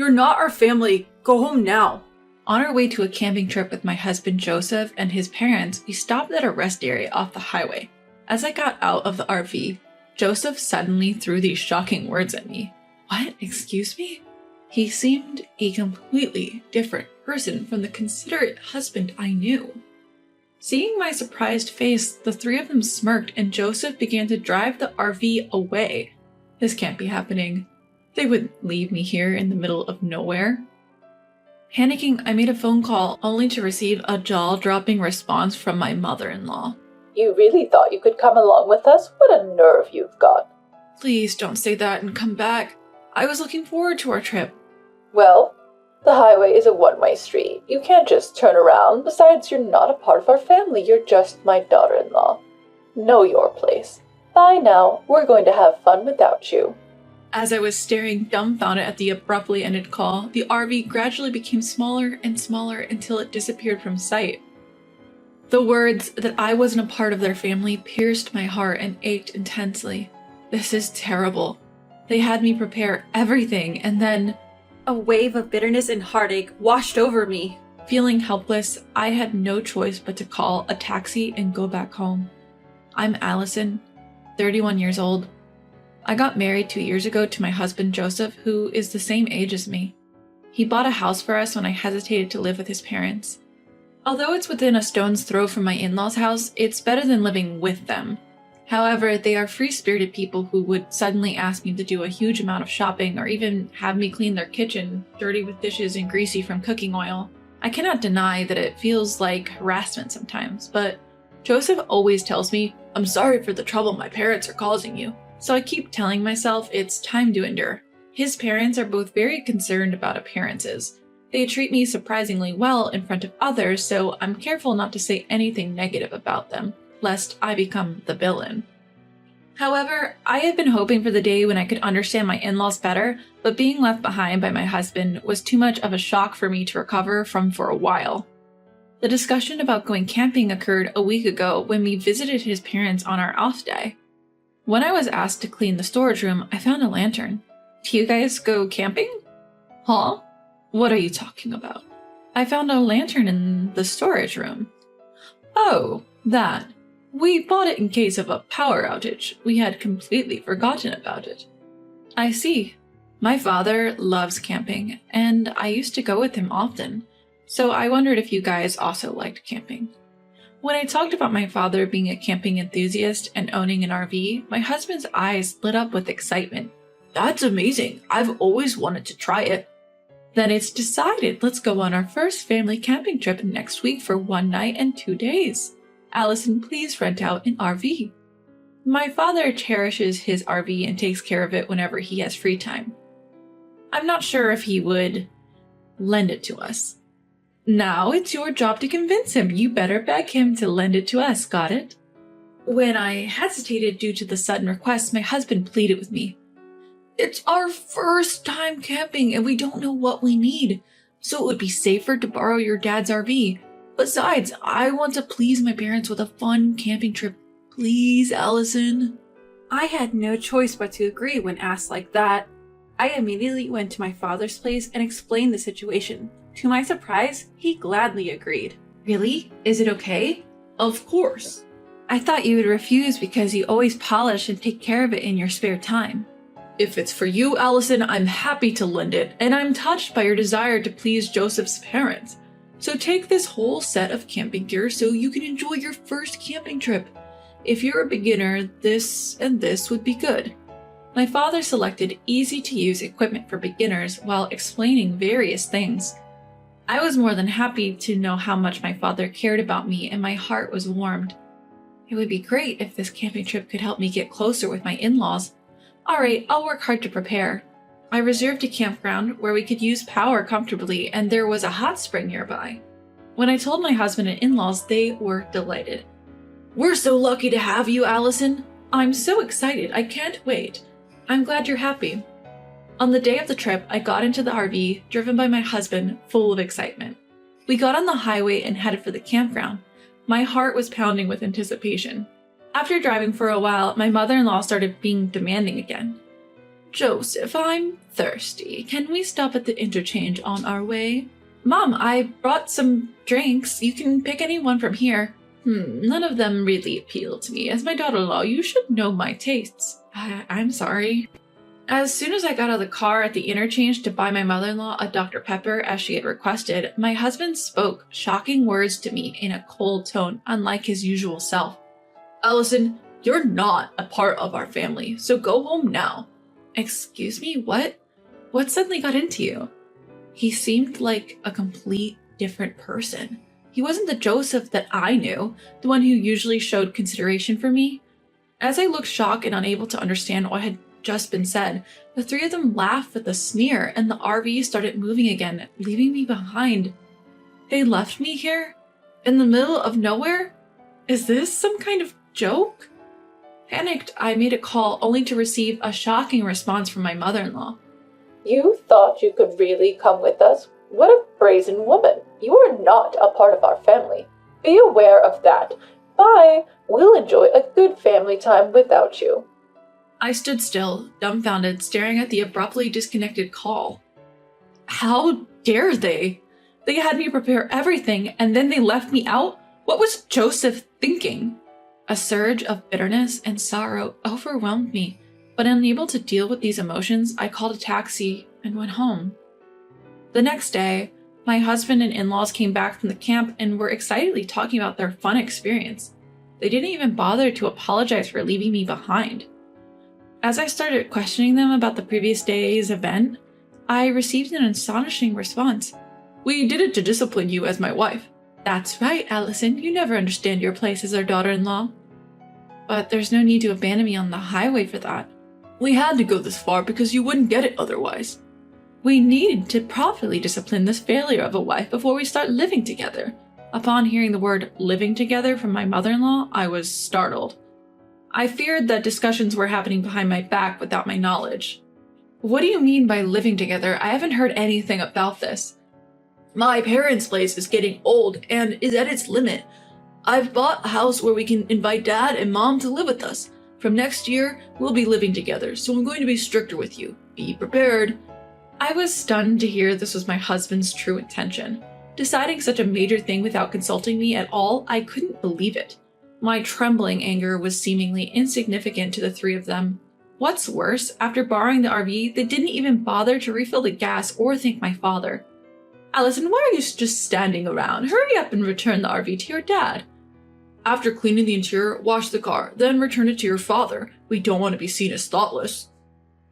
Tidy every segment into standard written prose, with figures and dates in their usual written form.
You're not our family. Go home now. On our way to a camping trip with my husband Joseph and his parents, we stopped at a rest area off the highway. As I got out of the RV, Joseph suddenly threw these shocking words at me. What? Excuse me? He seemed a completely different person from the considerate husband I knew. Seeing my surprised face, the three of them smirked and Joseph began to drive the RV away. This can't be happening. They wouldn't leave me here in the middle of nowhere. Panicking, I made a phone call only to receive a jaw-dropping response from my mother-in-law. You really thought you could come along with us? What a nerve you've got. Please don't say that and come back. I was looking forward to our trip. Well, the highway is a one-way street. You can't just turn around. Besides, you're not a part of our family. You're just my daughter-in-law. Know your place. Bye now. We're going to have fun without you. As I was staring dumbfounded at the abruptly ended call, the RV gradually became smaller and smaller until it disappeared from sight. The words that I wasn't a part of their family pierced my heart and ached intensely. This is terrible. They had me prepare everything, and then a wave of bitterness and heartache washed over me. Feeling helpless, I had no choice but to call a taxi and go back home. I'm Allison, 31 years old. I got married 2 years ago to my husband Joseph, who is the same age as me. He bought a house for us when I hesitated to live with his parents. Although it's within a stone's throw from my in-laws' house, it's better than living with them. However, they are free-spirited people who would suddenly ask me to do a huge amount of shopping or even have me clean their kitchen, dirty with dishes and greasy from cooking oil. I cannot deny that it feels like harassment sometimes, but Joseph always tells me, "I'm sorry for the trouble my parents are causing you." So I keep telling myself it's time to endure. His parents are both very concerned about appearances. They treat me surprisingly well in front of others, so I'm careful not to say anything negative about them, lest I become the villain. However, I had been hoping for the day when I could understand my in-laws better, but being left behind by my husband was too much of a shock for me to recover from for a while. The discussion about going camping occurred a week ago when we visited his parents on our off day. When I was asked to clean the storage room, I found a lantern. Do you guys go camping? Huh? What are you talking about? I found a lantern in the storage room. Oh, that. We bought it in case of a power outage. We had completely forgotten about it. I see. My father loves camping, and I used to go with him often, so I wondered if you guys also liked camping. When I talked about my father being a camping enthusiast and owning an RV, my husband's eyes lit up with excitement. That's amazing. I've always wanted to try it. Then it's decided. Let's go on our first family camping trip next week for 1 night and 2 days. Allison, please rent out an RV. My father cherishes his RV and takes care of it whenever he has free time. I'm not sure if he would lend it to us. Now it's your job to convince him. You better beg him to lend it to us, got it? When I hesitated due to the sudden request, my husband pleaded with me. It's our first time camping and we don't know what we need, so it would be safer to borrow your dad's RV. Besides, I want to please my parents with a fun camping trip. Please, Allison. I had no choice but to agree when asked like that. I immediately went to my father's place and explained the situation. To my surprise, he gladly agreed. Really? Is it okay? Of course. I thought you would refuse because you always polish and take care of it in your spare time. If it's for you, Allison, I'm happy to lend it, and I'm touched by your desire to please Joseph's parents. So take this whole set of camping gear so you can enjoy your first camping trip. If you're a beginner, this and this would be good. My father selected easy-to-use equipment for beginners while explaining various things. I was more than happy to know how much my father cared about me, and my heart was warmed. It would be great if this camping trip could help me get closer with my in-laws. Alright, I'll work hard to prepare. I reserved a campground where we could use power comfortably, and there was a hot spring nearby. When I told my husband and in-laws, they were delighted. We're so lucky to have you, Allison. I'm so excited. I can't wait. I'm glad you're happy. On the day of the trip, I got into the RV, driven by my husband, full of excitement. We got on the highway and headed for the campground. My heart was pounding with anticipation. After driving for a while, my mother-in-law started being demanding again. Joseph, I'm thirsty. Can we stop at the interchange on our way? Mom, I brought some drinks. You can pick any one from here. None of them really appeal to me. As my daughter-in-law, you should know my tastes. I'm sorry. As soon as I got out of the car at the interchange to buy my mother-in-law a Dr. Pepper as she had requested, my husband spoke shocking words to me in a cold tone, unlike his usual self. Allison, you're not a part of our family, so go home now. Excuse me, what? What suddenly got into you? He seemed like a complete different person. He wasn't the Joseph that I knew, the one who usually showed consideration for me. As I looked shocked and unable to understand what had just been said, the three of them laughed with a sneer and the RV started moving again, leaving me behind. They left me here? In the middle of nowhere? Is this some kind of joke? Panicked, I made a call only to receive a shocking response from my mother-in-law. You thought you could really come with us? What a brazen woman. You are not a part of our family. Be aware of that. Bye. We'll enjoy a good family time without you. I stood still, dumbfounded, staring at the abruptly disconnected call. How dare they? They had me prepare everything, and then they left me out? What was Joseph thinking? A surge of bitterness and sorrow overwhelmed me, but unable to deal with these emotions, I called a taxi and went home. The next day, my husband and in-laws came back from the camp and were excitedly talking about their fun experience. They didn't even bother to apologize for leaving me behind. As I started questioning them about the previous day's event, I received an astonishing response. We did it to discipline you as my wife. That's right, Allison. You never understand your place as our daughter-in-law. But there's no need to abandon me on the highway for that. We had to go this far because you wouldn't get it otherwise. We need to properly discipline this failure of a wife before we start living together. Upon hearing the word living together from my mother-in-law, I was startled. I feared that discussions were happening behind my back without my knowledge. What do you mean by living together? I haven't heard anything about this. My parents' place is getting old and is at its limit. I've bought a house where we can invite Dad and Mom to live with us. From next year, we'll be living together, so I'm going to be stricter with you. Be prepared. I was stunned to hear this was my husband's true intention. Deciding such a major thing without consulting me at all, I couldn't believe it. My trembling anger was seemingly insignificant to the three of them. What's worse, after borrowing the RV, they didn't even bother to refill the gas or thank my father. Allison, why are you just standing around? Hurry up and return the RV to your dad. After cleaning the interior, wash the car, then return it to your father. We don't want to be seen as thoughtless.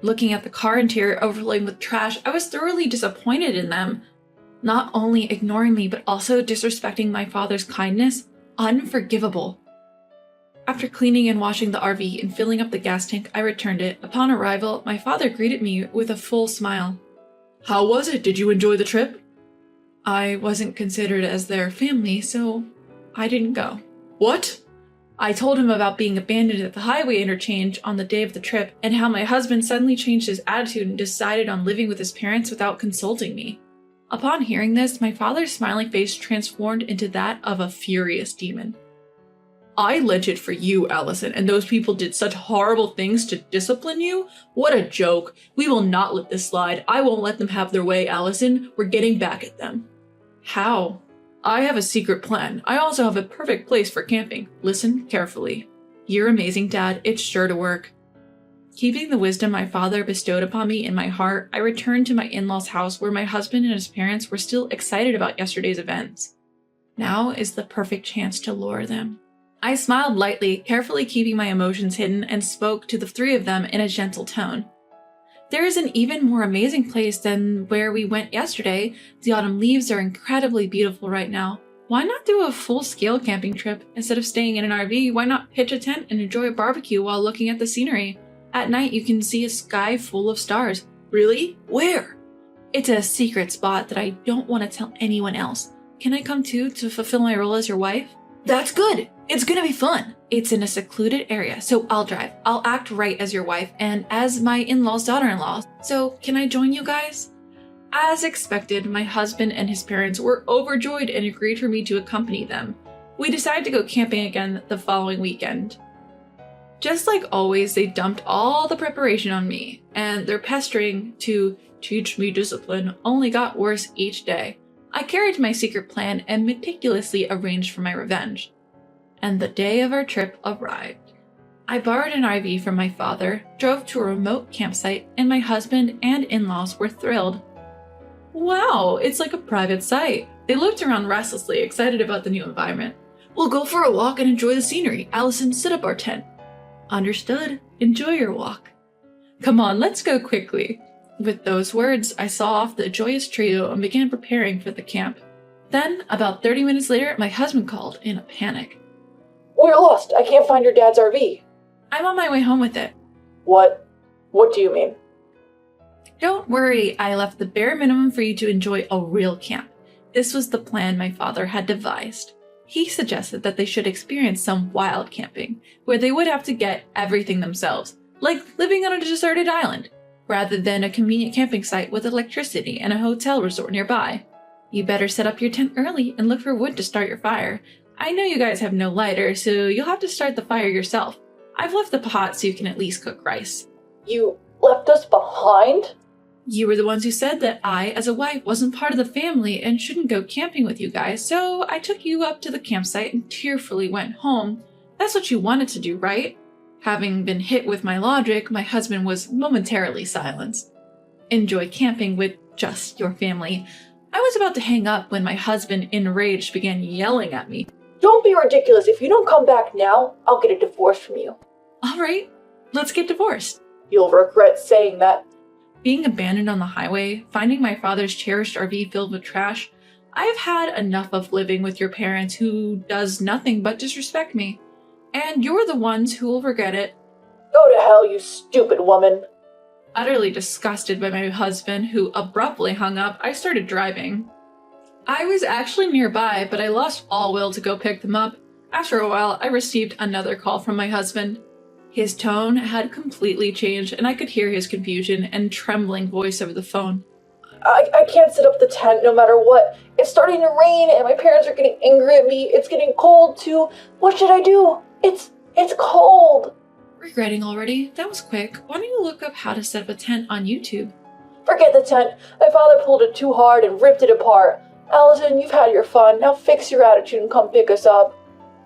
Looking at the car interior overlaid with trash, I was thoroughly disappointed in them. Not only ignoring me, but also disrespecting my father's kindness. Unforgivable. After cleaning and washing the RV and filling up the gas tank, I returned it. Upon arrival, my father greeted me with a full smile. How was it? Did you enjoy the trip? I wasn't considered as their family, so I didn't go. What? I told him about being abandoned at the highway interchange on the day of the trip and how my husband suddenly changed his attitude and decided on living with his parents without consulting me. Upon hearing this, my father's smiling face transformed into that of a furious demon. I lent it for you, Allison, and those people did such horrible things to discipline you? What a joke. We will not let this slide. I won't let them have their way, Allison. We're getting back at them. How? I have a secret plan. I also have a perfect place for camping. Listen carefully. You're amazing, Dad. It's sure to work. Keeping the wisdom my father bestowed upon me in my heart, I returned to my in-laws' house where my husband and his parents were still excited about yesterday's events. Now is the perfect chance to lure them. I smiled lightly, carefully keeping my emotions hidden, and spoke to the three of them in a gentle tone. There is an even more amazing place than where we went yesterday. The autumn leaves are incredibly beautiful right now. Why not do a full-scale camping trip? Instead of staying in an RV, why not pitch a tent and enjoy a barbecue while looking at the scenery? At night, you can see a sky full of stars. Really? Where? It's a secret spot that I don't want to tell anyone else. Can I come too to fulfill my role as your wife? That's good. It's gonna be fun. It's in a secluded area, so I'll drive. I'll act right as your wife and as my in-laws' daughter-in-law. So can I join you guys? As expected, my husband and his parents were overjoyed and agreed for me to accompany them. We decided to go camping again the following weekend. Just like always, they dumped all the preparation on me, and their pestering to teach me discipline only got worse each day. I carried my secret plan and meticulously arranged for my revenge. And the day of our trip arrived. I borrowed an RV from my father, drove to a remote campsite, and my husband and in-laws were thrilled. Wow, it's like a private site. They looked around restlessly, excited about the new environment. We'll go for a walk and enjoy the scenery. Allison, set up our tent. Understood. Enjoy your walk. Come on, let's go quickly. With those words, I saw off the joyous trio and began preparing for the camp. Then, about 30 minutes later, my husband called in a panic. We're lost. I can't find your dad's RV. I'm on my way home with it. What? What do you mean? Don't worry, I left the bare minimum for you to enjoy a real camp. This was the plan my father had devised. He suggested that they should experience some wild camping, where they would have to get everything themselves, like living on a deserted island, rather than a convenient camping site with electricity and a hotel resort nearby. You better set up your tent early and look for wood to start your fire. I know you guys have no lighter, so you'll have to start the fire yourself. I've left the pot so you can at least cook rice. You left us behind? You were the ones who said that I, as a wife, wasn't part of the family and shouldn't go camping with you guys, so I took you up to the campsite and tearfully went home. That's what you wanted to do, right? Having been hit with my logic, my husband was momentarily silenced. Enjoy camping with just your family. I was about to hang up when my husband, enraged, began yelling at me. Don't be ridiculous. If you don't come back now, I'll get a divorce from you. All right, let's get divorced. You'll regret saying that. Being abandoned on the highway, finding my father's cherished RV filled with trash, I have had enough of living with your parents who does nothing but disrespect me. And you're the ones who will regret it. Go to hell, you stupid woman. Utterly disgusted by my husband, who abruptly hung up, I started driving. I was actually nearby, but I lost all will to go pick them up. After a while, I received another call from my husband. His tone had completely changed, and I could hear his confusion and trembling voice over the phone. I can't set up the tent no matter what. It's starting to rain, and my parents are getting angry at me. It's getting cold, too. What should I do? It's cold. Regretting already? That was quick. Why don't you look up how to set up a tent on YouTube? Forget the tent. My father pulled it too hard and ripped it apart. Allison, you've had your fun. Now fix your attitude and come pick us up.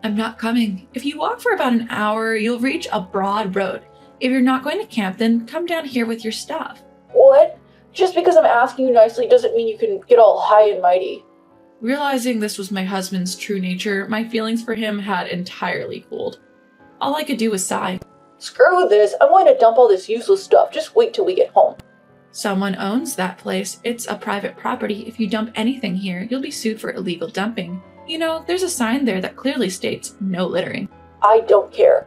I'm not coming. If you walk for about an hour, you'll reach a broad road. If you're not going to camp, then come down here with your stuff. What? Just because I'm asking you nicely doesn't mean you can get all high and mighty. Realizing this was my husband's true nature, my feelings for him had entirely cooled. All I could do was sigh. Screw this. I'm going to dump all this useless stuff. Just wait till we get home. Someone owns that place. It's a private property. If you dump anything here, you'll be sued for illegal dumping. You know, there's a sign there that clearly states no littering. I don't care.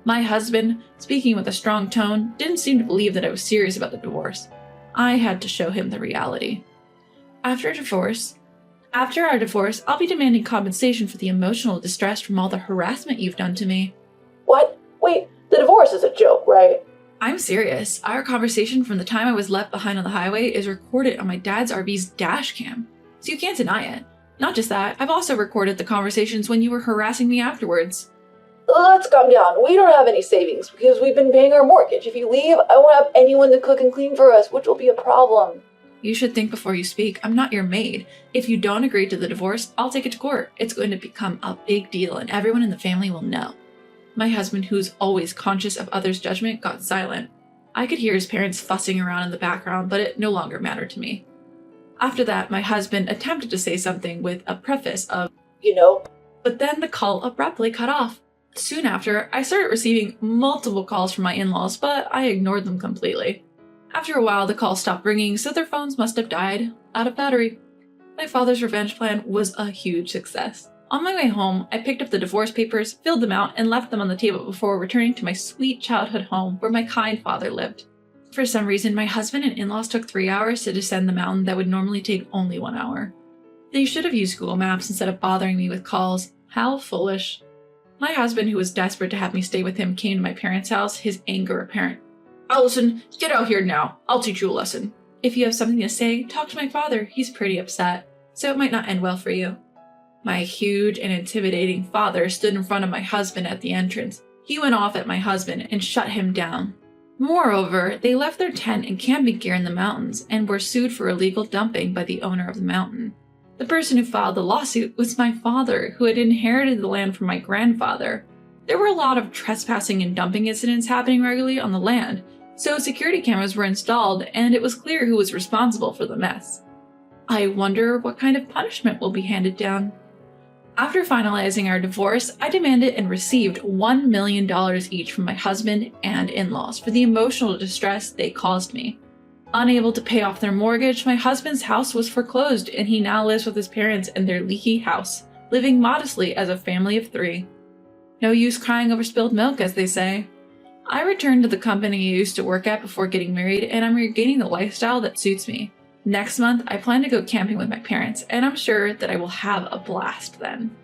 My husband, speaking with a strong tone, didn't seem to believe that I was serious about the divorce. I had to show him the reality. After our divorce, I'll be demanding compensation for the emotional distress from all the harassment you've done to me. What? Wait, the divorce is a joke, right? I'm serious. Our conversation from the time I was left behind on the highway is recorded on my dad's RV's dash cam, so you can't deny it. Not just that, I've also recorded the conversations when you were harassing me afterwards. Let's calm down. We don't have any savings because we've been paying our mortgage. If you leave, I won't have anyone to cook and clean for us, which will be a problem. You should think before you speak. I'm not your maid. If you don't agree to the divorce, I'll take it to court. It's going to become a big deal and everyone in the family will know. My husband, who's always conscious of others' judgment, got silent. I could hear his parents fussing around in the background, but it no longer mattered to me. After that, my husband attempted to say something with a preface of, but then the call abruptly cut off. Soon after, I started receiving multiple calls from my in-laws, but I ignored them completely. After a while, the calls stopped ringing, so their phones must have died out of battery. My father's revenge plan was a huge success. On my way home, I picked up the divorce papers, filled them out, and left them on the table before returning to my sweet childhood home where my kind father lived. For some reason, my husband and in-laws took 3 hours to descend the mountain that would normally take only 1 hour. They should have used Google Maps instead of bothering me with calls. How foolish. My husband, who was desperate to have me stay with him, came to my parents' house, his anger apparent. Allison, get out here now. I'll teach you a lesson. If you have something to say, talk to my father. He's pretty upset, so it might not end well for you. My huge and intimidating father stood in front of my husband at the entrance. He went off at my husband and shut him down. Moreover, they left their tent and camping gear in the mountains and were sued for illegal dumping by the owner of the mountain. The person who filed the lawsuit was my father, who had inherited the land from my grandfather. There were a lot of trespassing and dumping incidents happening regularly on the land, so security cameras were installed and it was clear who was responsible for the mess. I wonder what kind of punishment will be handed down. After finalizing our divorce, I demanded and received $1 million each from my husband and in-laws for the emotional distress they caused me. Unable to pay off their mortgage, my husband's house was foreclosed and he now lives with his parents in their leaky house, living modestly as a family of 3. No use crying over spilled milk, as they say. I returned to the company I used to work at before getting married, and I'm regaining the lifestyle that suits me. Next month, I plan to go camping with my parents, and I'm sure that I will have a blast then.